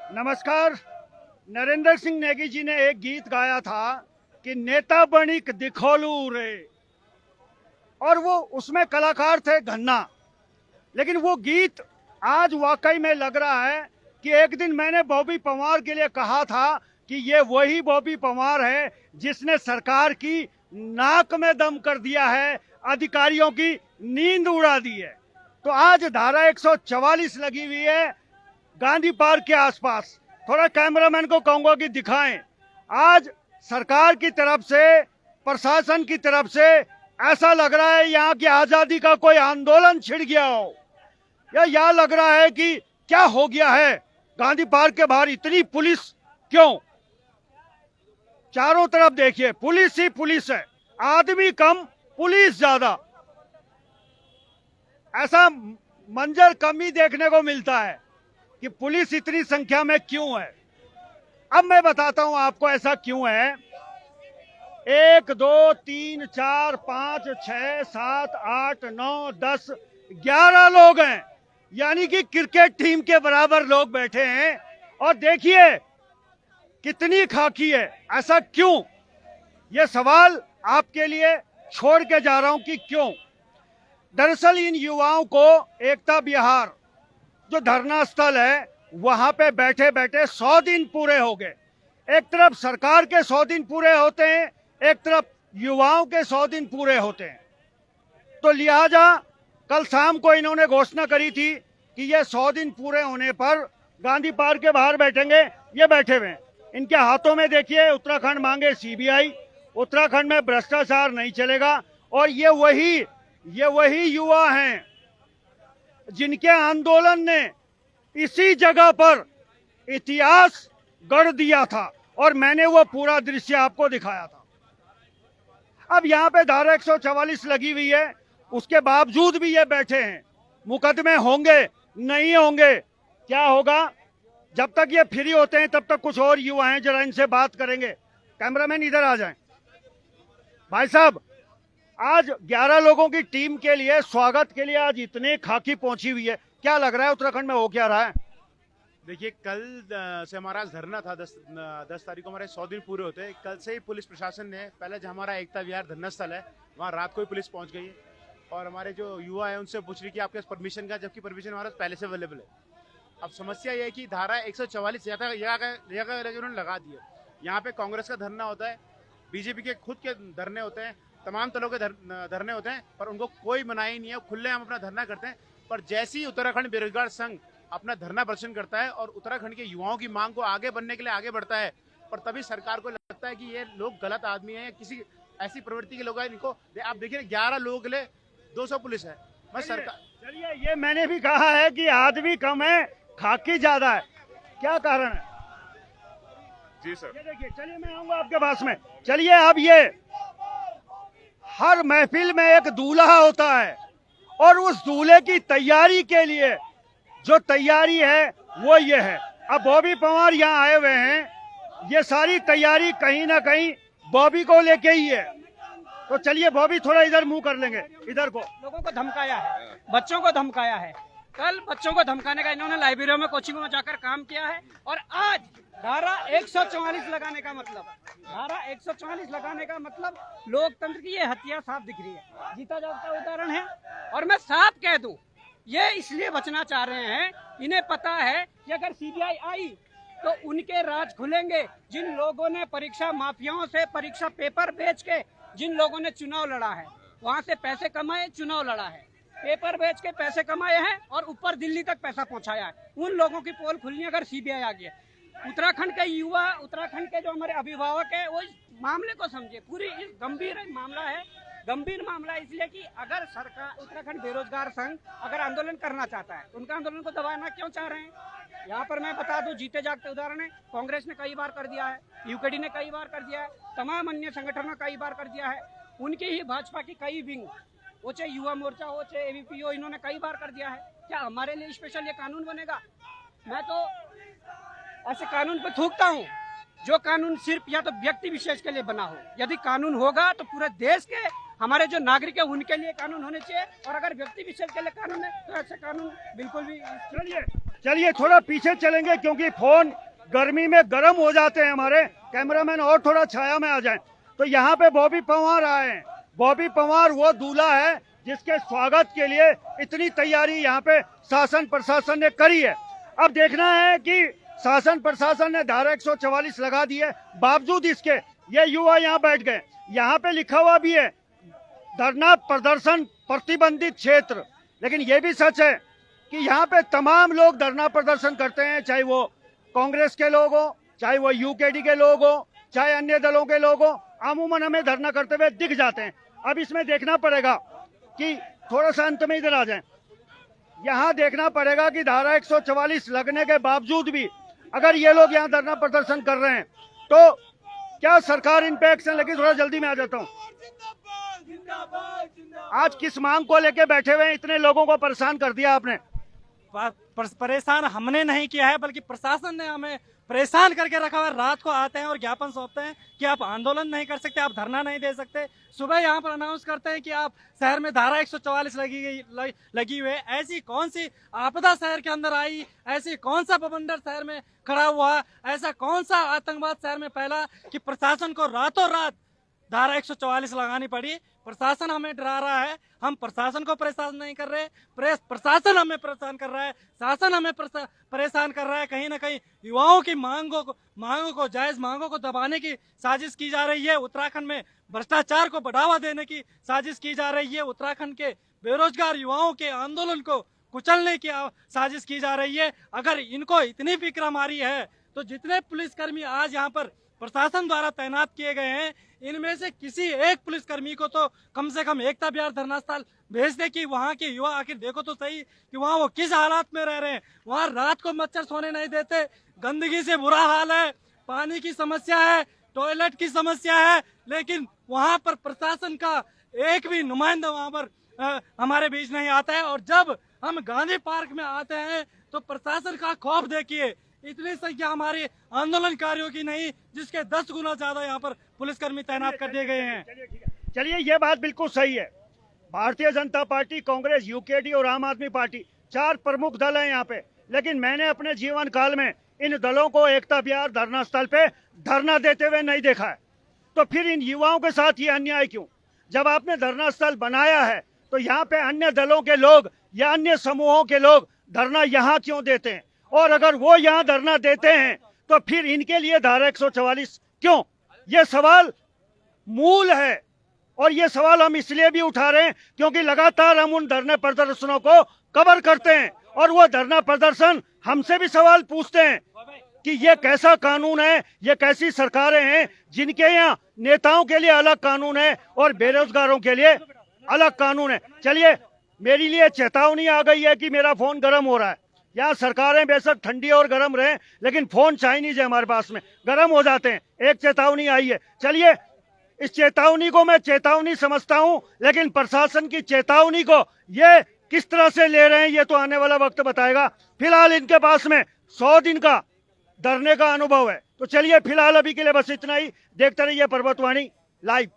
नमस्कार। नरेंद्र सिंह नेगी जी ने एक गीत गाया था कि नेता बणिक दिखोलू रे, और वो उसमें कलाकार थे घन्ना। लेकिन वो गीत आज वाकई में लग रहा है कि एक दिन मैंने बॉबी पंवार के लिए कहा था कि ये वही बॉबी पंवार है जिसने सरकार की नाक में दम कर दिया है, अधिकारियों की नींद उड़ा दी है। तो आज धारा 144 लगी हुई है गांधी पार्क के आसपास। थोड़ा कैमरामैन को कहूंगा कि दिखाएं। आज सरकार की तरफ से, प्रशासन की तरफ से ऐसा लग रहा है यहाँ की आजादी का कोई आंदोलन छिड़ गया हो, या यह लग रहा है कि क्या हो गया है गांधी पार्क के बाहर इतनी पुलिस क्यों। चारों तरफ देखिए पुलिस ही पुलिस है, आदमी कम पुलिस ज्यादा। ऐसा मंजर कम ही देखने को मिलता है कि पुलिस इतनी संख्या में क्यों है। अब मैं बताता हूं आपको ऐसा क्यों है। 1 2 3 4 5 6 7 8 9 10 11 लोग हैं, यानी कि क्रिकेट टीम के बराबर लोग बैठे हैं। और देखिए कितनी खाकी है। ऐसा क्यों, यह सवाल आपके लिए छोड़ के जा रहा हूं कि क्यों। दरअसल इन युवाओं को एकता विहार जो धरना स्थल है वहां पे बैठे बैठे 100 दिन पूरे हो गए। एक तरफ सरकार के 100 दिन पूरे होते हैं, एक तरफ युवाओं के 100 दिन पूरे होते हैं। तो लिहाजा कल शाम को इन्होंने घोषणा करी थी कि ये 100 दिन पूरे होने पर गांधी पार्क के बाहर बैठेंगे। ये बैठे हुए हैं, इनके हाथों में देखिए उत्तराखंड मांगे सीबीआई, उत्तराखंड में भ्रष्टाचार नहीं चलेगा। और ये वही युवा हैं जिनके आंदोलन ने इसी जगह पर इतिहास गढ़ दिया था, और मैंने वो पूरा दृश्य आपको दिखाया था। अब यहाँ पे धारा 144 लगी हुई है, उसके बावजूद भी ये बैठे हैं। मुकदमे होंगे नहीं होंगे, क्या होगा। जब तक ये फ्री होते हैं तब तक कुछ और युवा हैं, जरा इनसे बात करेंगे। कैमरामैन इधर आ जाएं। भाई साहब, आज 11 लोगों की टीम के लिए स्वागत के लिए आज इतने खाकी पहुंची हुई है, क्या लग रहा है उत्तराखंड में हो क्या रहा है। देखिए, कल से हमारा धरना था। 10 तारीख को हमारे 100 दिन पूरे होते हैं। कल से ही पुलिस प्रशासन ने, पहले जो हमारा एकता विहार धरना स्थल है वहाँ रात को ही पुलिस पहुँच गई है, और हमारे जो युवा है उनसे पूछ रही कि आपके पास परमिशन का, जबकि परमिशन हमारे पहले से अवेलेबल है। अब समस्या ये है कि धारा 144 उन्होंने लगा दी है। यहाँ पे कांग्रेस का धरना होता है, बीजेपी के खुद के धरने होते हैं, तमाम दलों के धरने होते हैं, पर उनको कोई मनाही नहीं है, खुले हम अपना धरना करते हैं। पर जैसे ही उत्तराखंड बेरोजगार संघ अपना धरना प्रदर्शन करता है और उत्तराखंड के युवाओं की मांग को आगे बढ़ने के लिए आगे बढ़ता है, पर तभी सरकार को लगता है कि ये लोग गलत आदमी हैं, किसी ऐसी प्रवृत्ति के लोग हैं। इनको आप देखिए 11 लोगों के लिए 200 पुलिस है। मैं सरकार, चलिए, ये मैंने भी कहा है कि आदमी कम है, खाकी ज्यादा है, क्या कारण है। जी सर, ये देखिए, चलिए मैं आऊंगा आपके पास में। चलिए, अब ये हर महफिल में एक दूल्हा होता है, और उस दूल्हे की तैयारी के लिए जो तैयारी है वो ये है। अब बॉबी पंवार यहाँ आए हुए हैं, ये सारी तैयारी कहीं ना कहीं बॉबी को लेके ही है। तो चलिए बॉबी, थोड़ा इधर मुंह कर लेंगे, इधर को। लोगों को धमकाया है, बच्चों को धमकाया है। कल बच्चों को धमकाने का इन्होंने लाइब्रेरियों में, कोचिंगों में जाकर काम किया है। और आज धारा 144 लगाने का मतलब, धारा 144 लगाने का मतलब लोकतंत्र की ये हत्या साफ दिख रही है, जीता जागता उदाहरण है। और मैं साफ कह दूं, ये इसलिए बचना चाह रहे हैं, इन्हें पता है कि अगर सीबीआई आई तो उनके राज खुलेंगे। जिन लोगों ने परीक्षा माफियाओं से परीक्षा पेपर बेच के, जिन लोगों ने चुनाव लड़ा है, वहां से पैसे कमाए, चुनाव लड़ा है, पेपर बेच के पैसे कमाए हैं और ऊपर दिल्ली तक पैसा पहुंचाया है, उन लोगों की पोल खुलनी अगर सीबीआई आ गई। उत्तराखंड के युवा, उत्तराखंड के जो हमारे अभिभावक है, वो इस मामले को समझे। पूरी इस गंभीर मामला है, गंभीर मामला है, इसलिए कि अगर सरकार, उत्तराखंड बेरोजगार संघ अगर आंदोलन करना चाहता है, उनका आंदोलन को दबाना क्यों चाह रहे हैं। यहाँ पर मैं बता दूं, जीते जागते उदाहरण है, कांग्रेस ने कई बार कर दिया है, यूकेडी ने कई बार कर दिया है, तमाम अन्य संगठनों ने कई बार कर दिया है। उनकी ही भाजपा की कई विंग, वो चाहे युवा मोर्चा हो, चाहे एबीपी हो, इन्होंने कई बार कर दिया है। क्या हमारे लिए स्पेशल ये कानून बनेगा। मैं तो ऐसे कानून पे थूकता हूँ जो कानून सिर्फ या तो व्यक्ति विशेष के लिए बना हो। यदि कानून होगा तो पूरे देश के हमारे जो नागरिक है उनके लिए कानून होने चाहिए, और अगर व्यक्ति विशेष के लिए कानून है तो ऐसे कानून बिल्कुल भी। चलिए चलिए थोड़ा पीछे चलेंगे क्योंकि फोन गर्मी में गर्म हो जाते हैं हमारे। कैमरामैन और थोड़ा छाया में आ जाएं। तो यहाँ पे बॉबी पंवार आए हैं। बॉबी पंवार वो दूल्हा है जिसके स्वागत के लिए इतनी तैयारी यहाँ पे शासन प्रशासन ने करी है। अब देखना है कि शासन प्रशासन ने धारा 144 लगा दी है, बावजूद इसके ये युवा यहाँ बैठ गए। यहाँ पे लिखा हुआ भी है धरना प्रदर्शन प्रतिबंधित क्षेत्र, लेकिन ये भी सच है कि यहाँ पे तमाम लोग धरना प्रदर्शन करते हैं, चाहे वो कांग्रेस के लोग हो, चाहे वो यूकेडी के लोग हो, चाहे अन्य दलों के लोग हो, अमूमन हमें धरना करते हुए दिख जाते हैं। अब इसमें देखना पड़ेगा कि थोड़ा सा अंत में इधर आ जाएं। यहाँ देखना पड़ेगा कि धारा 144 लगने के बावजूद भी अगर ये लोग यहाँ धरना प्रदर्शन कर रहे हैं तो क्या सरकार इन पे एक्शन लेगी? थोड़ा जल्दी में आ जाता हूँ। आज किस मांग को लेके बैठे हुए हैं? इतने लोगों को परेशान कर दिया आपने। परेशान हमने नहीं किया है, बल्कि प्रशासन ने हमें परेशान करके रखा हुआ है। रात को आते हैं और ज्ञापन सौंपते हैं कि आप आंदोलन नहीं कर सकते, आप धरना नहीं दे सकते। सुबह यहाँ पर अनाउंस करते हैं कि आप शहर में धारा 144 लगी हुई है। ऐसी कौन सी आपदा शहर के अंदर आई, ऐसी कौन सा बवंडर शहर में खड़ा हुआ, ऐसा कौन सा आतंकवाद शहर में फैला कि प्रशासन को रातों रात धारा 144 लगानी पड़ी। प्रशासन हमें डरा रहा है, हम प्रशासन को परेशान नहीं कर रहे, प्रशासन हमें परेशान कर रहा है, शासन हमें परेशान कर रहा है। कहीं ना कहीं युवाओं की मांगों को जायज मांगों को दबाने की साजिश की जा रही है। उत्तराखंड में भ्रष्टाचार को बढ़ावा देने की साजिश की जा रही है। उत्तराखंड के बेरोजगार युवाओं के आंदोलन को कुचलने की साजिश की जा रही है। अगर इनको इतनी फिक्र हमारी है तो जितने पुलिसकर्मी आज यहाँ पर प्रशासन द्वारा तैनात किए गए हैं, इनमें से किसी एक पुलिसकर्मी को तो कम से कम एकता विहार धरना स्थल भेज दे कि वहाँ के युवा आखिर देखो तो सही कि वहाँ वो किस हालात में रह रहे हैं। वहाँ रात को मच्छर सोने नहीं देते, गंदगी से बुरा हाल है, पानी की समस्या है, टॉयलेट की समस्या है, लेकिन वहाँ पर प्रशासन का एक भी नुमाइंदा वहाँ पर हमारे बीच नहीं आता है। और जब हम गांधी पार्क में आते हैं तो प्रशासन का खौफ देखिए, इतनी संख्या हमारे आंदोलनकारियों की नहीं, जिसके 10 गुना ज्यादा यहाँ पर पुलिसकर्मी तैनात कर दिए गए हैं। चलिए ये बात बिल्कुल सही है। भारतीय जनता पार्टी, कांग्रेस, यूकेडी और आम आदमी पार्टी 4 प्रमुख दल हैं यहाँ पे, लेकिन मैंने अपने जीवन काल में इन दलों को एकता विहार धरना स्थल पे धरना देते हुए नहीं देखा है। तो फिर इन युवाओं के साथ ये अन्याय क्यों? जब आपने धरना स्थल बनाया है तो यहाँ पे अन्य दलों के लोग या अन्य समूहों के लोग धरना यहाँ क्यों देते हैं? और अगर वो यहाँ धरना देते हैं तो फिर इनके लिए धारा 144 क्यों? ये सवाल मूल है। और ये सवाल हम इसलिए भी उठा रहे हैं क्योंकि लगातार हम उन धरने प्रदर्शनों को कवर करते हैं और वो धरना प्रदर्शन हमसे भी सवाल पूछते हैं कि ये कैसा कानून है, ये कैसी सरकारें हैं जिनके यहाँ नेताओं के लिए अलग कानून है और बेरोजगारों के लिए अलग कानून है। चलिए, मेरे लिए चेतावनी आ गई है कि मेरा फोन गर्म हो रहा है। यहाँ सरकारें बेशक ठंडी और गर्म रहे, लेकिन फोन चाइनीज है हमारे पास में, गर्म हो जाते हैं। एक चेतावनी आई है। चलिए, इस चेतावनी को मैं चेतावनी समझता हूँ, लेकिन प्रशासन की चेतावनी को ये किस तरह से ले रहे हैं ये तो आने वाला वक्त बताएगा। फिलहाल इनके पास में 100 दिन का धरने का अनुभव है। तो चलिए, फिलहाल अभी के लिए बस इतना ही। देखते रहिए पर्वतवाणी लाइव।